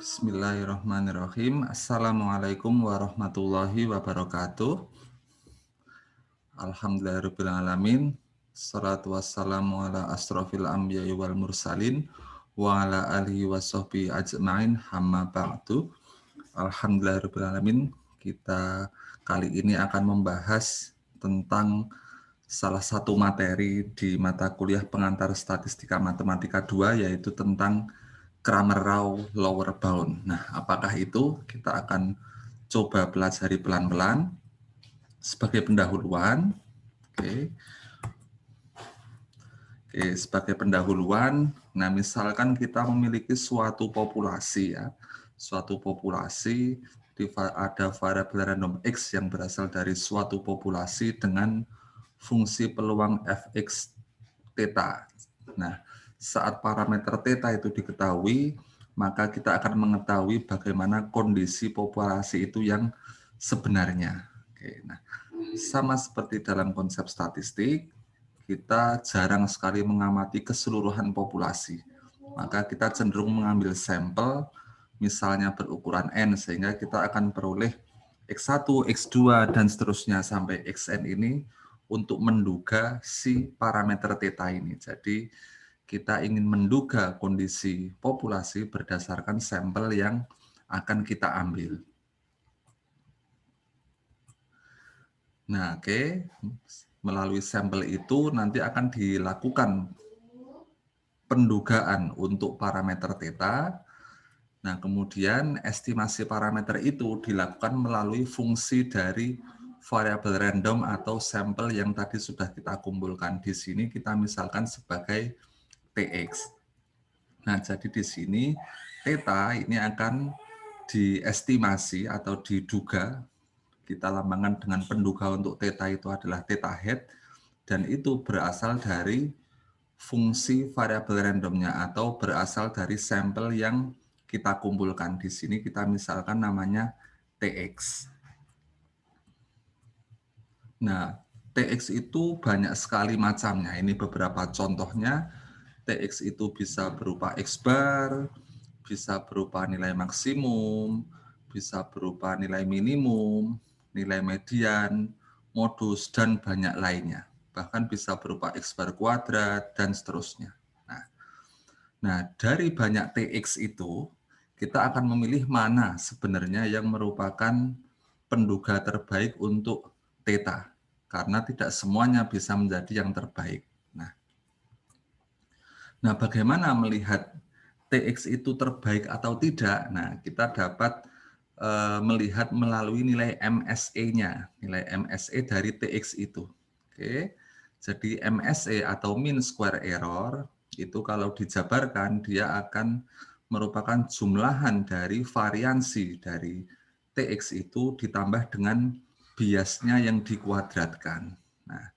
Bismillahirrahmanirrahim. Assalamualaikum warahmatullahi wabarakatuh. Alhamdulillahirrahmanirrahim. Salatu wassalamu ala asrofil anbiya'i wal mursalin wa ala alihi wa sahbihi ajma'in hamma ba'du. Alhamdulillahirrahmanirrahim. Kita kali ini akan membahas tentang salah satu materi di mata kuliah pengantar statistika matematika 2, yaitu tentang Cramer-Rao lower bound. Nah, apakah itu? Kita akan coba pelajari pelan-pelan sebagai pendahuluan. Oke, sebagai pendahuluan. Nah, misalkan kita memiliki suatu populasi ya, suatu populasi ada variabel random X yang berasal dari suatu populasi dengan fungsi peluang fx theta. Nah, saat parameter theta itu diketahui, maka kita akan mengetahui bagaimana kondisi populasi itu yang sebenarnya. Oke, nah, sama seperti dalam konsep statistik, kita jarang sekali mengamati keseluruhan populasi. Maka kita cenderung mengambil sampel, misalnya berukuran N, sehingga kita akan peroleh X1, X2, dan seterusnya sampai Xn ini untuk menduga si parameter theta ini. Jadi kita ingin menduga kondisi populasi berdasarkan sampel yang akan kita ambil. Nah, oke. Melalui sampel itu nanti akan dilakukan pendugaan untuk parameter theta. Nah, kemudian estimasi parameter itu dilakukan melalui fungsi dari variabel random atau sampel yang tadi sudah kita kumpulkan. Di sini kita misalkan sebagai Tx. Nah, jadi di sini theta ini akan diestimasi atau diduga, kita lambangkan dengan penduga untuk theta itu adalah theta hat, dan itu berasal dari fungsi variabel randomnya atau berasal dari sampel yang kita kumpulkan. Di sini kita misalkan namanya Tx. Nah, Tx itu banyak sekali macamnya. Ini beberapa contohnya. Tx itu bisa berupa X bar, bisa berupa nilai maksimum, bisa berupa nilai minimum, nilai median, modus, dan banyak lainnya. Bahkan bisa berupa X bar kuadrat, dan seterusnya. Nah, dari banyak Tx itu, kita akan memilih mana sebenarnya yang merupakan penduga terbaik untuk theta. Karena tidak semuanya bisa menjadi yang terbaik. Nah, bagaimana melihat Tx itu terbaik atau tidak? Nah, kita dapat melihat melalui nilai MSE-nya, nilai MSE dari Tx itu. Oke, jadi MSE atau mean square error itu kalau dijabarkan dia akan merupakan jumlahan dari variansi dari Tx itu ditambah dengan biasnya yang dikuadratkan. Nah,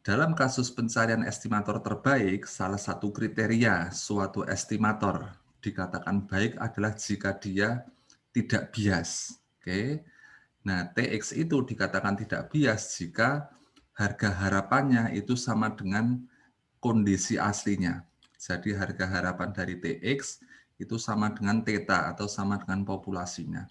dalam kasus pencarian estimator terbaik, salah satu kriteria suatu estimator dikatakan baik adalah jika dia tidak bias. Oke. Nah, Tx itu dikatakan tidak bias jika harga harapannya itu sama dengan kondisi aslinya. Jadi harga harapan dari Tx itu sama dengan theta atau sama dengan populasinya.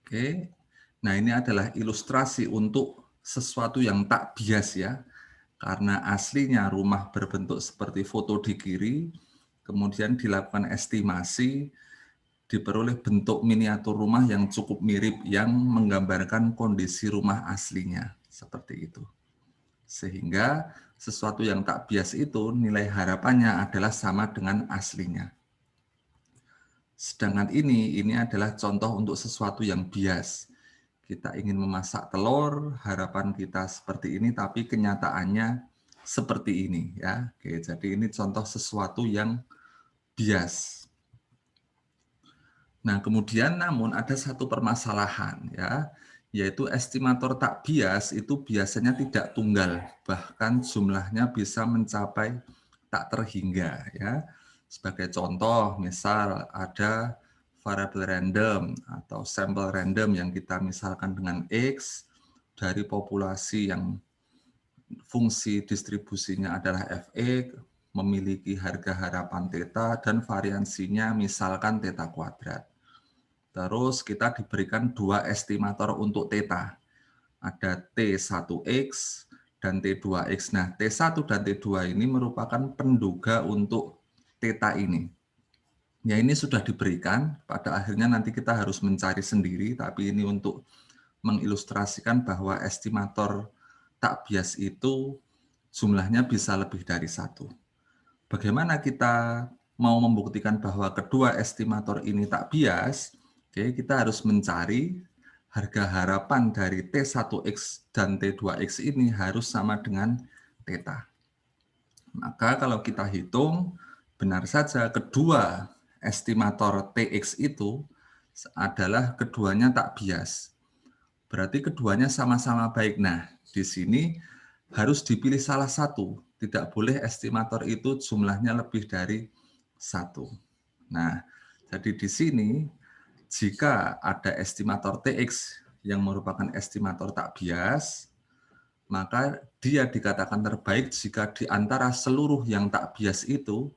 Oke. Nah, ini adalah ilustrasi untuk sesuatu yang tak bias ya. Karena aslinya rumah berbentuk seperti foto di kiri, kemudian dilakukan estimasi, diperoleh bentuk miniatur rumah yang cukup mirip yang menggambarkan kondisi rumah aslinya, seperti itu. Sehingga sesuatu yang tak bias itu nilai harapannya adalah sama dengan aslinya. Sedangkan ini adalah contoh untuk sesuatu yang bias. Kita ingin memasak telur, harapan kita seperti ini, tapi kenyataannya seperti ini ya. Oke, jadi ini contoh sesuatu yang bias. Nah, kemudian namun ada satu permasalahan ya, yaitu estimator tak bias itu biasanya tidak tunggal, bahkan jumlahnya bisa mencapai tak terhingga ya. Sebagai contoh, misal ada variabel random atau sampel random yang kita misalkan dengan X dari populasi yang fungsi distribusinya adalah Fx, memiliki harga harapan theta dan variansinya misalkan theta kuadrat. Terus kita diberikan dua estimator untuk theta. Ada T1X dan T2X. Nah, T1 dan T2 ini merupakan penduga untuk theta ini. Ya, ini sudah diberikan, pada akhirnya nanti kita harus mencari sendiri, tapi ini untuk mengilustrasikan bahwa estimator tak bias itu jumlahnya bisa lebih dari satu. Bagaimana kita mau membuktikan bahwa kedua estimator ini tak bias? Oke, kita harus mencari harga harapan dari T1X dan T2X ini harus sama dengan theta. Maka kalau kita hitung, benar saja kedua estimator TX itu adalah keduanya tak bias. Berarti keduanya sama-sama baik. Nah, di sini harus dipilih salah satu. Tidak boleh estimator itu jumlahnya lebih dari satu. Nah, jadi di sini jika ada estimator TX yang merupakan estimator tak bias, maka dia dikatakan terbaik jika di antara seluruh yang tak bias itu,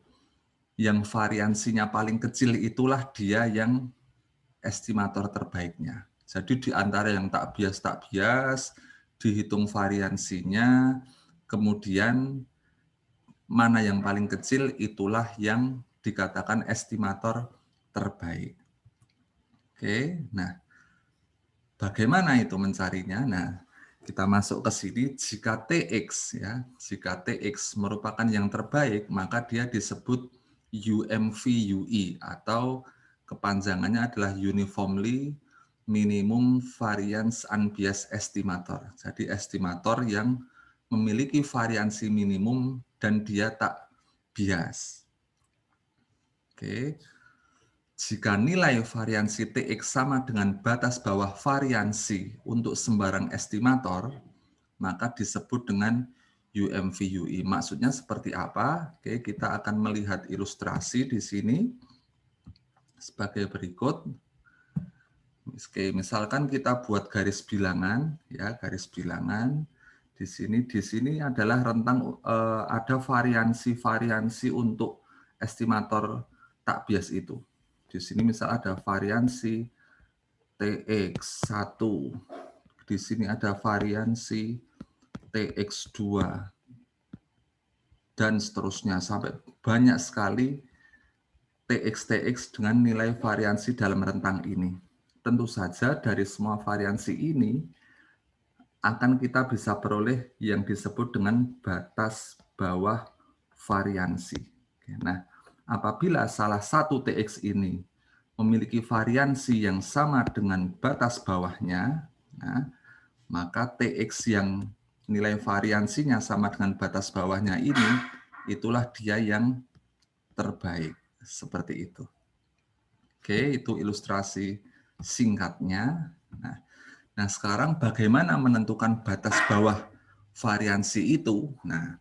yang variansinya paling kecil itulah dia yang estimator terbaiknya. Jadi di antara yang tak bias, dihitung variansinya, kemudian mana yang paling kecil itulah yang dikatakan estimator terbaik. Oke, nah bagaimana itu mencarinya? Nah, kita masuk ke sini, jika TX ya, jika TX merupakan yang terbaik, maka dia disebut UMVUE atau kepanjangannya adalah Uniformly Minimum Variance Unbiased Estimator. Jadi estimator yang memiliki variansi minimum dan dia tak bias. Oke. Jika nilai variansi TX sama dengan batas bawah variansi untuk sembarang estimator, maka disebut dengan UMVUE. Maksudnya seperti apa? Oke, kita akan melihat ilustrasi di sini sebagai berikut. Oke, misalkan kita buat garis bilangan, ya garis bilangan. Di sini adalah rentang ada variansi untuk estimator tak bias itu. Di sini misal ada variansi TX1, di sini ada variansi TX2, dan seterusnya sampai banyak sekali TX dengan nilai variansi dalam rentang ini. Tentu saja dari semua variansi ini akan kita bisa peroleh yang disebut dengan batas bawah variansi. Nah, apabila salah satu TX ini memiliki variansi yang sama dengan batas bawahnya, nah, maka TX yang nilai variansinya sama dengan batas bawahnya ini, itulah dia yang terbaik. Seperti itu. Oke, itu ilustrasi singkatnya. Nah, sekarang bagaimana menentukan batas bawah variansi itu? Nah,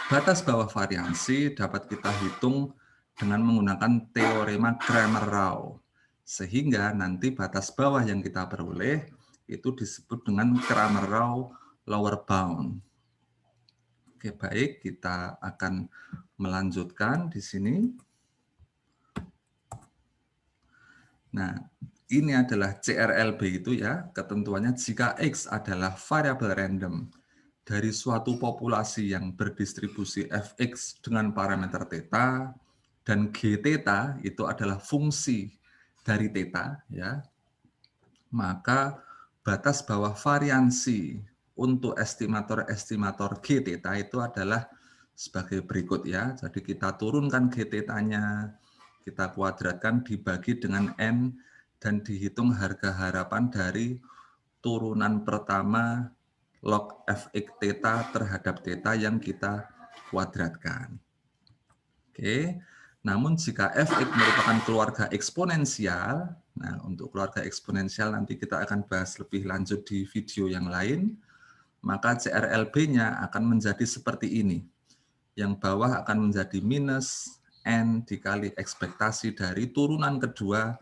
batas bawah variansi dapat kita hitung dengan menggunakan teorema Cramer-Rao. Sehingga nanti batas bawah yang kita peroleh itu disebut dengan Cramer-Rao lower bound. Oke, baik, kita akan melanjutkan di sini. Nah, ini adalah CRLB itu ya, ketentuannya jika X adalah variabel random dari suatu populasi yang berdistribusi fx dengan parameter theta dan g theta itu adalah fungsi dari theta ya, maka batas bawah variansi untuk estimator g theta itu adalah sebagai berikut ya. Jadi kita turunkan g theta-nya, kita kuadratkan dibagi dengan n dan dihitung harga harapan dari turunan pertama log fx theta terhadap theta yang kita kuadratkan. Oke, namun jika fx merupakan keluarga eksponensial, nah untuk keluarga eksponensial nanti kita akan bahas lebih lanjut di video yang lain, maka CRLB-nya akan menjadi seperti ini. Yang bawah akan menjadi minus n dikali ekspektasi dari turunan kedua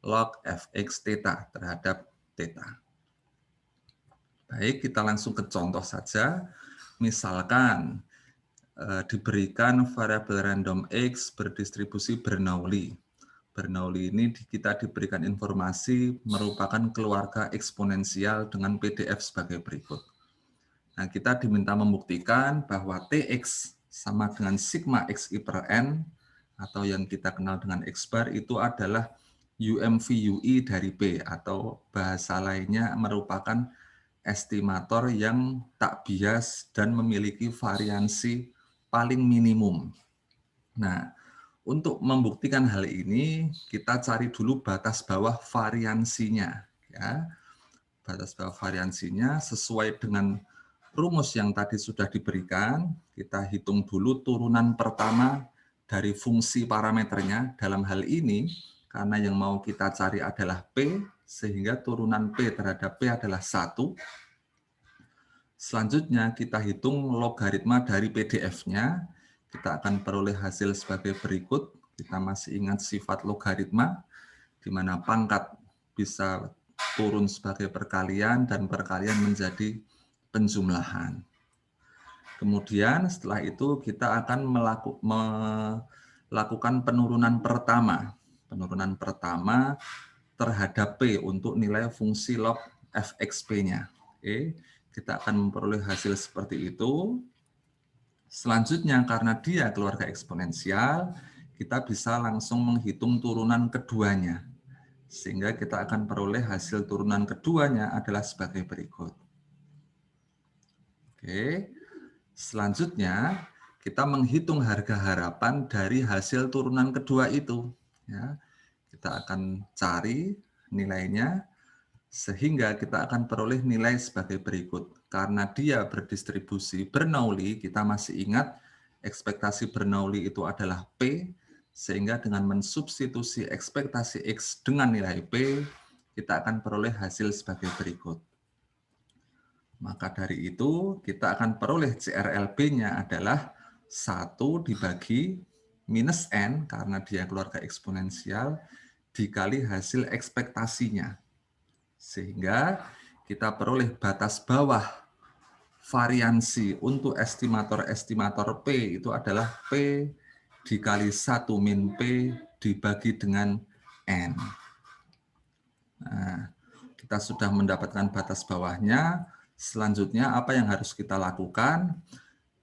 log fx theta terhadap theta. Baik, kita langsung ke contoh saja. Misalkan diberikan variabel random X berdistribusi Bernoulli. Bernoulli ini kita diberikan informasi merupakan keluarga eksponensial dengan PDF sebagai berikut. Nah, kita diminta membuktikan bahwa Tx sama dengan sigma xi per n, atau yang kita kenal dengan X bar, itu adalah UMV-UI dari P, atau bahasa lainnya merupakan estimator yang tak bias dan memiliki variansi paling minimum. Nah, untuk membuktikan hal ini, kita cari dulu batas bawah variansinya. Ya. Batas bawah variansinya sesuai dengan rumus yang tadi sudah diberikan. Kita hitung dulu turunan pertama dari fungsi parameternya. Dalam hal ini, karena yang mau kita cari adalah P, sehingga turunan P terhadap P adalah 1. Selanjutnya kita hitung logaritma dari PDF-nya. Kita akan peroleh hasil sebagai berikut. Kita masih ingat sifat logaritma, di mana pangkat bisa turun sebagai perkalian dan perkalian menjadi penjumlahan. Kemudian setelah itu kita akan melakukan penurunan pertama. Penurunan pertama terhadap P untuk nilai fungsi log fxp-nya. Oke. Kita akan memperoleh hasil seperti itu. Selanjutnya, karena dia keluarga eksponensial, kita bisa langsung menghitung turunan keduanya. Sehingga kita akan peroleh hasil turunan keduanya adalah sebagai berikut. Oke. Selanjutnya, kita menghitung harga harapan dari hasil turunan kedua itu. Ya. Kita akan cari nilainya, sehingga kita akan peroleh nilai sebagai berikut. Karena dia berdistribusi Bernoulli, kita masih ingat ekspektasi Bernoulli itu adalah P, sehingga dengan mensubstitusi ekspektasi X dengan nilai P, kita akan peroleh hasil sebagai berikut. Maka dari itu, kita akan peroleh CRLB-nya adalah 1 dibagi minus N, karena dia keluarga eksponensial, dikali hasil ekspektasinya. Sehingga kita peroleh batas bawah variansi untuk estimator-estimator P itu adalah P dikali 1 min P dibagi dengan N. Nah, kita sudah mendapatkan batas bawahnya. Selanjutnya apa yang harus kita lakukan?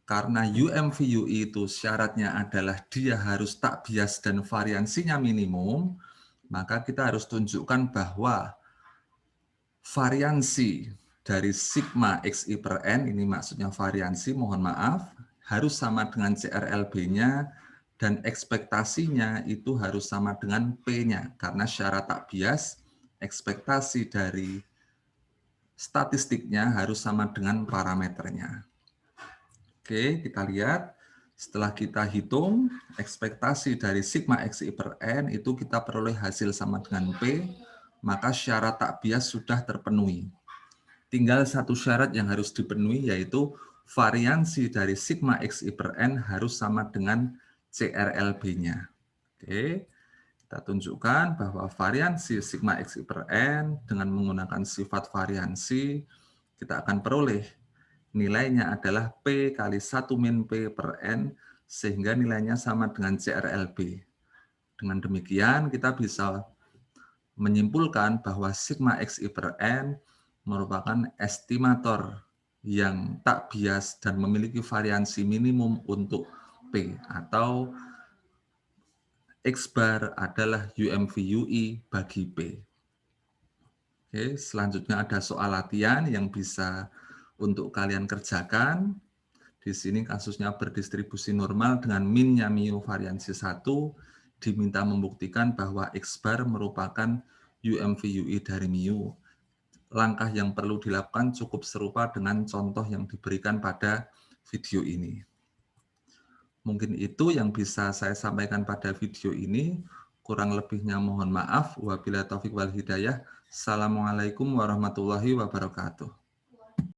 Karena UMV-UI itu syaratnya adalah dia harus tak bias dan variansinya minimum, maka kita harus tunjukkan bahwa variansi dari sigma xi per n, ini maksudnya variansi, mohon maaf, harus sama dengan CRLB-nya, dan ekspektasinya itu harus sama dengan P-nya, karena syarat tak bias, ekspektasi dari statistiknya harus sama dengan parameternya. Oke, kita lihat, setelah kita hitung, ekspektasi dari sigma xi per n, itu kita peroleh hasil sama dengan P, maka syarat tak bias sudah terpenuhi. Tinggal satu syarat yang harus dipenuhi, yaitu variansi dari sigma xi per n harus sama dengan CRLB-nya. Oke, kita tunjukkan bahwa variansi sigma xi per n dengan menggunakan sifat variansi, kita akan peroleh nilainya adalah P kali 1 min P per n, sehingga nilainya sama dengan CRLB. Dengan demikian, kita bisa menyimpulkan bahwa sigma xi per n merupakan estimator yang tak bias dan memiliki variansi minimum untuk P, atau X bar adalah UMV-UI bagi P. Oke, selanjutnya ada soal latihan yang bisa untuk kalian kerjakan. Di sini kasusnya berdistribusi normal dengan minnya mu variansi 1, diminta membuktikan bahwa X bar merupakan UMV-UI dari mu. Langkah yang perlu dilakukan cukup serupa dengan contoh yang diberikan pada video ini. Mungkin itu yang bisa saya sampaikan pada video ini. Kurang lebihnya mohon maaf. Wabillahi taufiq wal hidayah. Assalamualaikum warahmatullahi wabarakatuh.